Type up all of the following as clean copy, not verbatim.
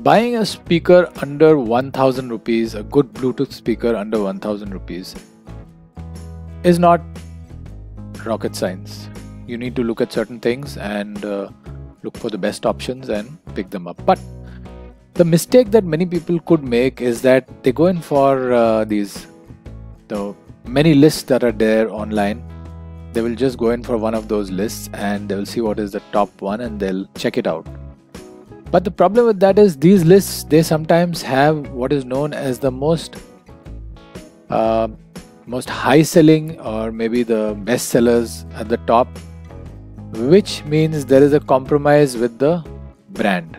Buying a speaker under 1000 rupees, a good Bluetooth speaker under 1000 rupees, is not rocket science. You need to look at certain things and look for the best options and pick them up. But the mistake that many people could make is that they go in for the many lists that are there online. They will just go in for one of those lists and they will see what is the top one and they'll check it out. But the problem with that is these lists, they sometimes have what is known as the most high selling or maybe the best sellers at the top, which means there is a compromise with the brand.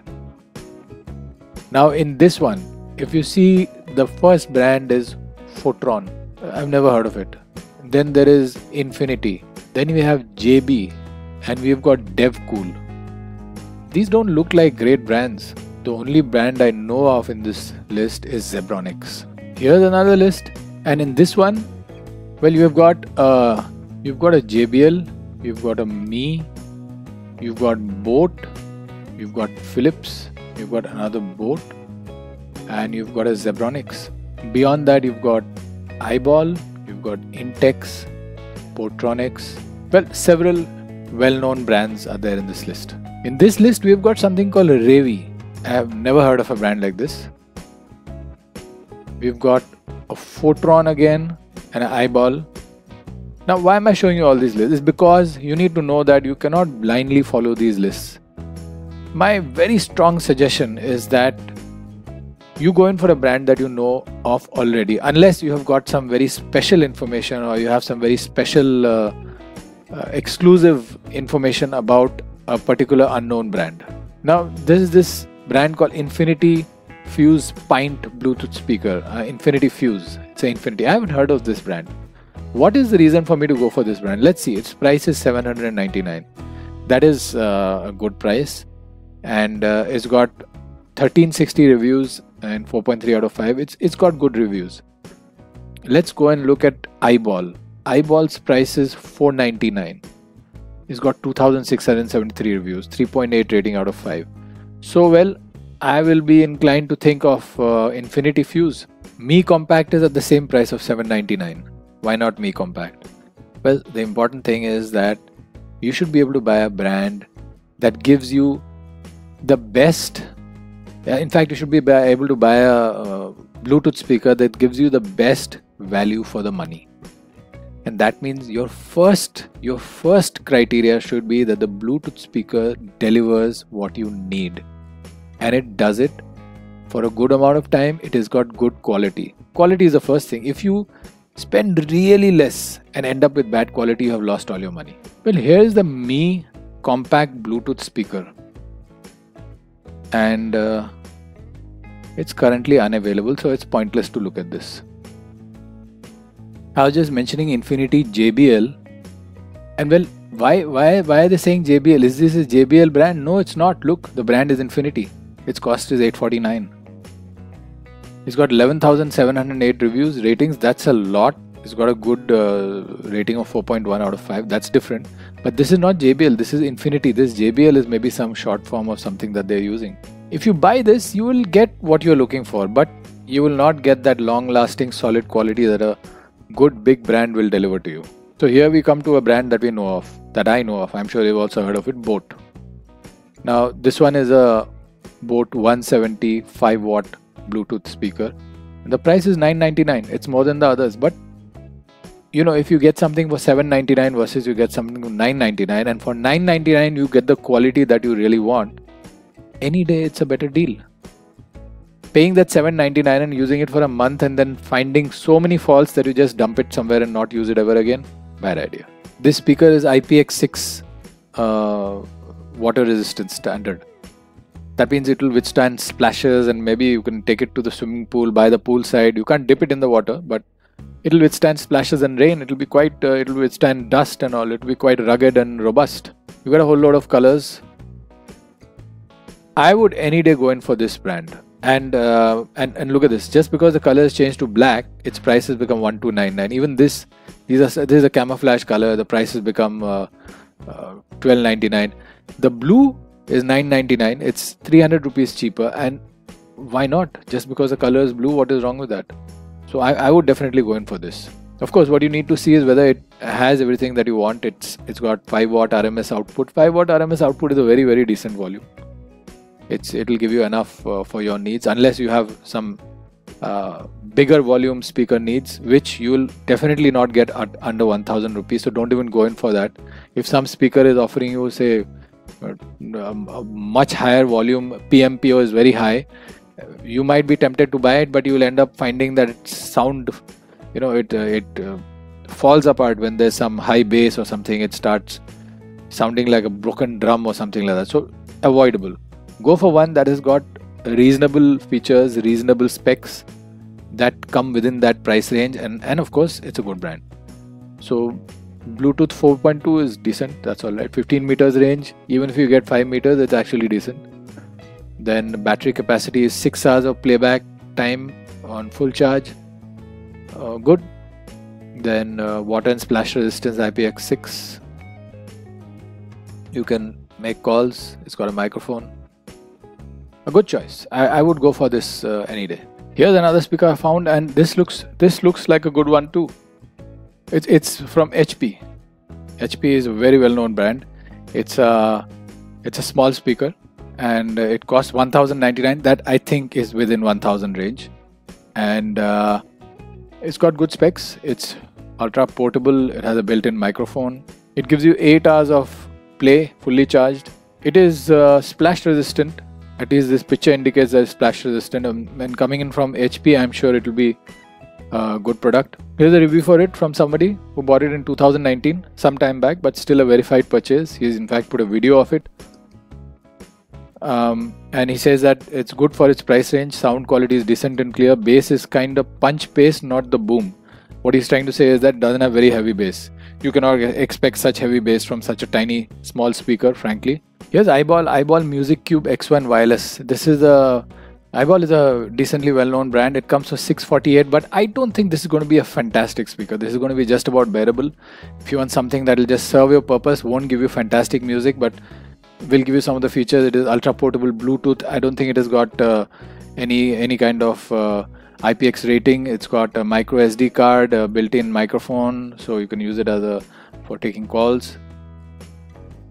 Now in this one, if you see, the first brand is Photron. I've never heard of it. Then there is Infinity. Then we have JB and we've got DevCool. These don't look like great brands. The only brand I know of in this list is Zebronics. Here's another list, and in this one, well, you've got a JBL, you've got a Mi, you've got Boat, you've got Philips, you've got another Boat, and you've got a Zebronics. Beyond that, you've got Eyeball, you've got Intex, Portronics. Well, several well-known brands are there in this list. In this list, we've got something called Revi. I have never heard of a brand like this. We've got a Photron again and an Eyeball. Now, why am I showing you all these lists? It's because you need to know that you cannot blindly follow these lists. My very strong suggestion is that you go in for a brand that you know of already, unless you have got some very special information or you have some very special exclusive information about a particular unknown brand. Now this is this brand called Infinity Fuse Pint Bluetooth speaker. Infinity Fuse. It's an Infinity. I haven't heard of this brand. What is the reason for me to go for this brand? Let's see. Its price is $799. That is a good price, and it's got 1360 reviews and 4.3 out of 5. It's got good reviews. Let's go and look at Eyeball. Eyeball's price is $499. It's got 2673 reviews, 3.8 rating out of 5. So well, I will be inclined to think of Infinity Fuse. Mi Compact is at the same price of $799. Why not Mi Compact? Well, the important thing is that you should be able to buy a brand that gives you the best. In fact, you should be able to buy a Bluetooth speaker that gives you the best value for the money. And that means your first criteria should be that the Bluetooth speaker delivers what you need, and it does it for a good amount of time. It has got good quality. Quality is the first thing. If you spend really less and end up with bad quality, you have lost all your money. Well, here is the Mi Compact Bluetooth speaker, and it's currently unavailable, so it's pointless to look at this. I was just mentioning Infinity JBL, and well, why are they saying JBL? Is this a JBL brand? No, it's not. Look, the brand is Infinity. Its cost is $849. It's got 11,708 reviews, ratings. That's a lot. It's got a good rating of 4.1 out of 5. That's different. But this is not JBL. This is Infinity. This JBL is maybe some short form of something that they're using. If you buy this, you will get what you're looking for, but you will not get that long-lasting, solid quality that a good big brand will deliver to you. So here we come to a brand that we know of, that I know of. I'm sure you've also heard of it, Boat. Now this one is a Boat 175 watt Bluetooth speaker. And the price is $999. It's more than the others, but you know, if you get something for $799 versus you get something for $999, and for $999 you get the quality that you really want, any day it's a better deal. Paying that $799 and using it for a month and then finding so many faults that you just dump it somewhere and not use it ever again, bad idea. This speaker is IPX6 water resistance standard. That means it will withstand splashes, and maybe you can take it to the swimming pool by the pool side. You can't dip it in the water, but it will withstand splashes and rain. It will be quite, it will withstand dust and all. It will be quite rugged and robust. You got a whole lot of colors. I would any day go in for this brand. And look at this. Just because the color has changed to black, its price has become $1,299. Even this is a camouflage color. The price has become $1,299. The blue is $999. It's 300 rupees cheaper, and why not? Just because the color is blue, what is wrong with that? So I would definitely go in for this. Of course, what you need to see is whether it has everything that you want. It's got 5 watt RMS output. 5 watt RMS output is a very, very decent volume. It'll give you enough for your needs, unless you have some bigger volume speaker needs, which you'll definitely not get at under 1000 rupees. So don't even go in for that. If some speaker is offering you, say, a much higher volume, PMPO is very high, you might be tempted to buy it, but you will end up finding that its sound, it falls apart when there's some high bass or something. It starts sounding like a broken drum or something like that. So avoidable. Go for one that has got reasonable features, reasonable specs that come within that price range, and of course it's a good brand. So Bluetooth 4.2 is decent, that's all right. 15 meters range, even if you get 5 meters, it's actually decent. Then battery capacity is 6 hours of playback time on full charge, good. Then water and splash resistance IPX6. You can make calls. It's got a microphone. A good choice. I would go for this any day. Here's another speaker I found, and this looks like a good one too. It's from HP. HP is a very well-known brand. It's a small speaker, and it costs 1099. That I think is within 1000 range, and it's got good specs. It's ultra portable. It has a built-in microphone. It gives you 8 hours of play fully charged. It is splash resistant. At least this picture indicates that it's splash resistant. And coming in from HP, I'm sure it will be a good product. Here's a review for it from somebody who bought it in 2019, some time back, but still a verified purchase. He's in fact put a video of it. And he says that it's good for its price range. Sound quality is decent and clear. Bass is kind of punch bass, not the boom. What he's trying to say is that it doesn't have very heavy bass. You cannot expect such heavy bass from such a tiny small speaker, frankly. Here's Eyeball Music Cube X1 Wireless. Eyeball is a decently well-known brand. It comes for 648, but I don't think this is going to be a fantastic speaker. This is going to be just about bearable. If you want something that will just serve your purpose, won't give you fantastic music, but will give you some of the features. It is ultra portable Bluetooth. I don't think it has got any kind of IPX rating. It's got a micro SD card, a built-in microphone, so you can use it for taking calls.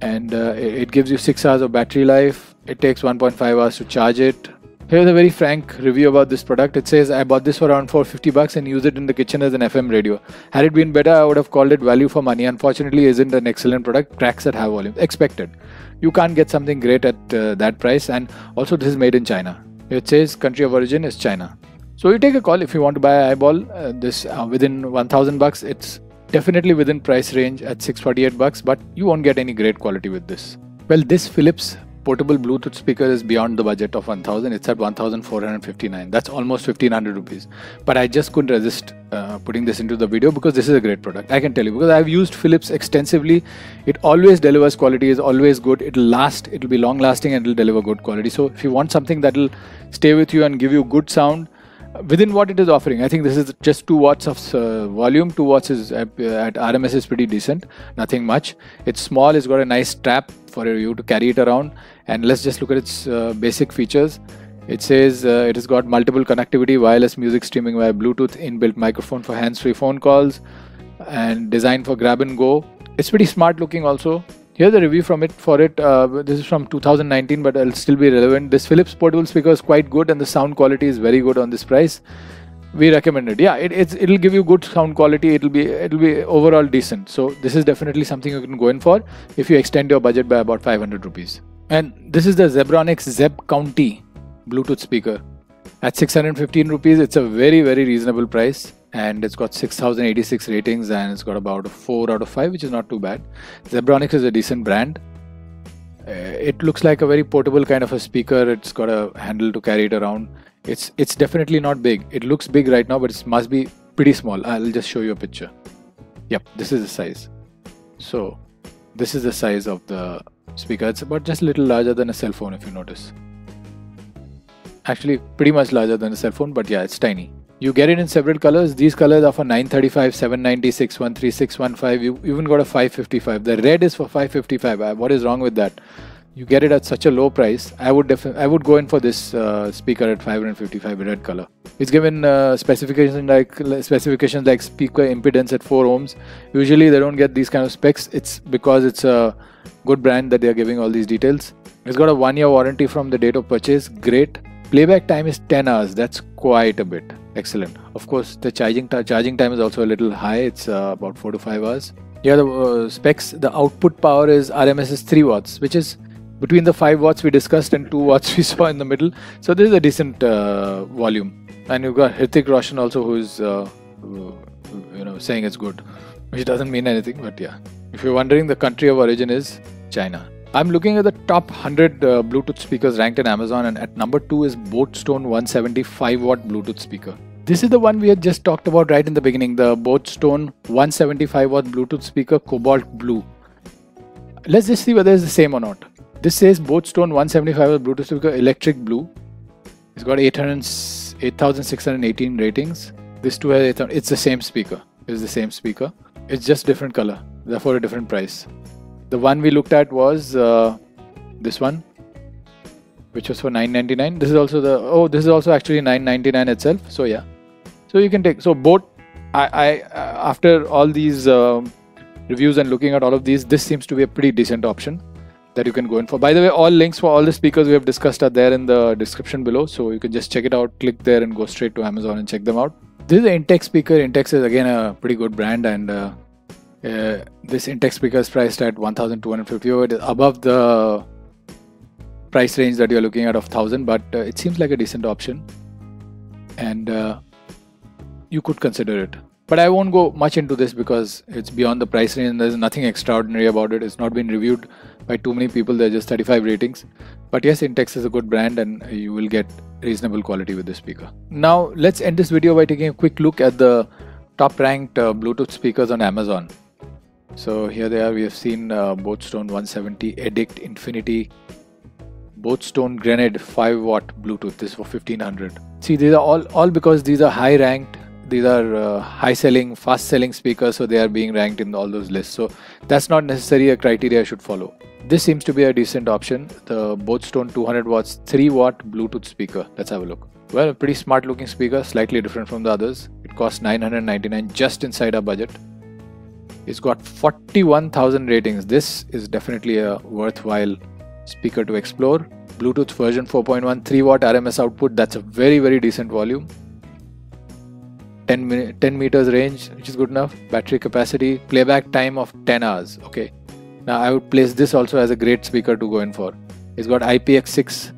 And it gives you 6 hours of battery life. It takes 1.5 hours to charge it. Here's a very frank review about this product. It says, I bought this for around $450 and used it in the kitchen as an FM radio. Had it been better, I would have called it value for money. Unfortunately, isn't an excellent product. Tracks at high volume. Expected. You can't get something great at that price. And also, this is made in China. It says country of origin is China. So you take a call if you want to buy Eyeball. This within $1,000. It's definitely within price range at $648, but you won't get any great quality with this. Well, this Philips portable Bluetooth speaker is beyond the budget of 1000. It's at 1459. That's almost 1500 rupees. But I just couldn't resist putting this into the video because this is a great product. I can tell you, because I've used Philips extensively. It always delivers quality, is always good. It'll last, it'll be long lasting, and it'll deliver good quality. So if you want something that'll stay with you and give you good sound within what it is offering, I think this is just 2 watts of volume. 2 watts is at RMS is pretty decent, nothing much. It's small, it's got a nice strap for you to carry it around. And let's just look at its basic features. It says it has got multiple connectivity, wireless music streaming via Bluetooth, inbuilt microphone for hands-free phone calls, and designed for grab and go. It's pretty smart looking also. Here's a review from it for it. This is from 2019, but it'll still be relevant. This Philips portable speaker is quite good, and the sound quality is very good on this price. We recommend it. Yeah, it'll give you good sound quality. It'll be overall decent. So this is definitely something you can go in for if you extend your budget by about 500 rupees. And this is the Zebronics Zeb County Bluetooth speaker at 615 rupees. It's a very, very reasonable price, and it's got 6086 ratings, and it's got about a 4 out of 5, which is not too bad. Zebronics is a decent brand. It looks like a very portable kind of a speaker. It's got a handle to carry it around. It's definitely not big. It looks big right now, but it must be pretty small. I'll just show you a picture. Yep, this is the size. So this is the size of the speaker. It's about just a little larger than a cell phone, if you notice. Actually, pretty much larger than a cell phone, but yeah, it's tiny. You get it in several colors. These colors are for 935, 790, 613, 615. You even got a 555. The red is for 555. What is wrong with that? you get it at such a low price, I would go in for this speaker at 555 red color. It's given specifications like speaker impedance at 4 ohms. Usually they don't get these kind of specs. It's because it's a good brand that they are giving all these details. It's got a 1-year warranty from the date of purchase. Great. Playback time is 10 hours. That's quite a bit. Excellent. Of course, the charging time is also a little high. It's about 4 to 5 hours. Here the specs. The output power is RMS is 3 watts, which is between the 5 watts we discussed and 2 watts we saw in the middle. So this is a decent volume. And you've got Hrithik Roshan also, who's saying it's good, which doesn't mean anything, but yeah. If you're wondering, the country of origin is China. I'm looking at the top 100 Bluetooth speakers ranked in Amazon, and at number 2 is Botestone 175 watt Bluetooth speaker. This is the one we had just talked about right in the beginning, the Botestone 175 watt Bluetooth speaker, Cobalt Blue. Let's just see whether it's the same or not. This says Botestone 175 watt Bluetooth speaker, electric blue. It's got 8,618 ratings. This too has 8,000. It's the same speaker. It's just different color, therefore a different price. The one we looked at was this one, which was for $999. This is also actually $999 itself. So yeah, so you can take. So both. After all these reviews and looking at all of these, this seems to be a pretty decent option that you can go in for. By the way, all links for all the speakers we have discussed are there in the description below, so you can just check it out, click there and go straight to Amazon and check them out. This is the Intex speaker. Intex is again a pretty good brand, and this Intex speaker is priced at 1,250. It is above the price range that you're looking at of 1,000, but it seems like a decent option, and you could consider it. But I won't go much into this because it's beyond the price range and there's nothing extraordinary about it. It's not been reviewed by too many people. There are just 35 ratings. But yes, Intex is a good brand and you will get reasonable quality with this speaker. Now let's end this video by taking a quick look at the top ranked Bluetooth speakers on Amazon. So here they are. We have seen Botestone 170, Edict Infinity, Botestone Grenade 5 watt Bluetooth. This is for 1,500. See, these are all because these are high ranked. These are high selling, fast selling speakers, so they are being ranked in all those lists. So that's not necessarily a criteria I should follow. This seems to be a decent option. The Botestone 200 watts 3 watt Bluetooth speaker. Let's have a look. Well, a pretty smart looking speaker, slightly different from the others. It costs $999, just inside our budget. It's got 41,000 ratings. This is definitely a worthwhile speaker to explore. Bluetooth version 4.1, 3 watt RMS output. That's a very, very decent volume. 10 meters range, which is good enough. Battery capacity, playback time of 10 hours. Okay. Now I would place this also as a great speaker to go in for. It's got IPX6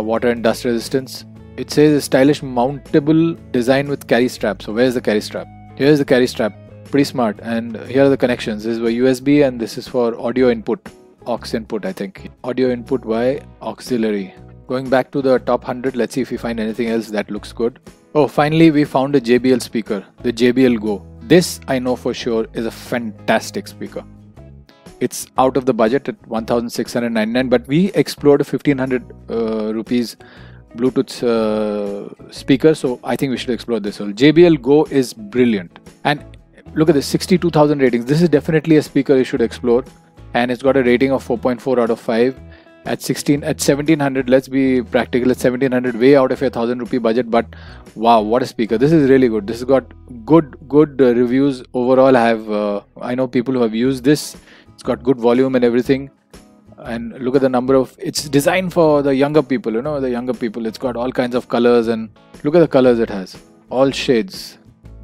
water and dust resistance. It says a stylish mountable design with carry strap. So where's the carry strap? Here's the carry strap. Pretty smart. And here are the connections. This is for USB and this is for audio input. Aux input, I think. Audio input by auxiliary. Going back to the top 100, let's see if we find anything else that looks good. Oh, finally we found a JBL speaker, the JBL Go. This I know for sure is a fantastic speaker. It's out of the budget at 1,699, but we explored a 1,500 rupees Bluetooth speaker, so I think we should explore this one. JBL Go is brilliant. And look at this, 62,000 ratings. This is definitely a speaker you should explore. And it's got a rating of 4.4 out of 5. At 1,700, let's be practical, at 1,700, way out of your 1,000 rupee budget, but wow, what a speaker. This is really good. This has got good reviews overall. I know people who have used this. It's got good volume and everything, and look at the number of, it's designed for the younger people, it's got all kinds of colors, and look at the colors it has, all shades,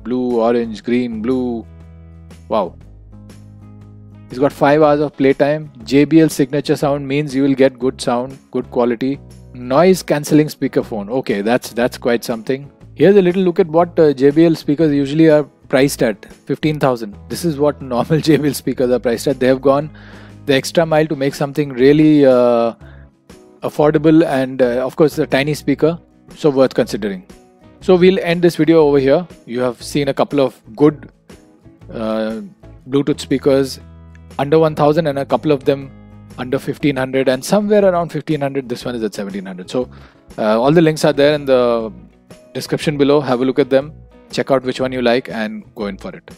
blue, orange, green, blue. Wow. It's got 5 hours of playtime. JBL signature sound means you will get good sound, good quality. Noise cancelling speakerphone. Okay, that's quite something. Here's a little look at what JBL speakers usually are priced at. 15,000. This is what normal JBL speakers are priced at. They have gone the extra mile to make something really affordable and of course a tiny speaker, so worth considering. So we'll end this video over here. You have seen a couple of good Bluetooth speakers under 1,000 and a couple of them under 1,500 and somewhere around 1,500. This one is at 1,700. So all the links are there in the description below. Have a look at them, check out which one you like and go in for it.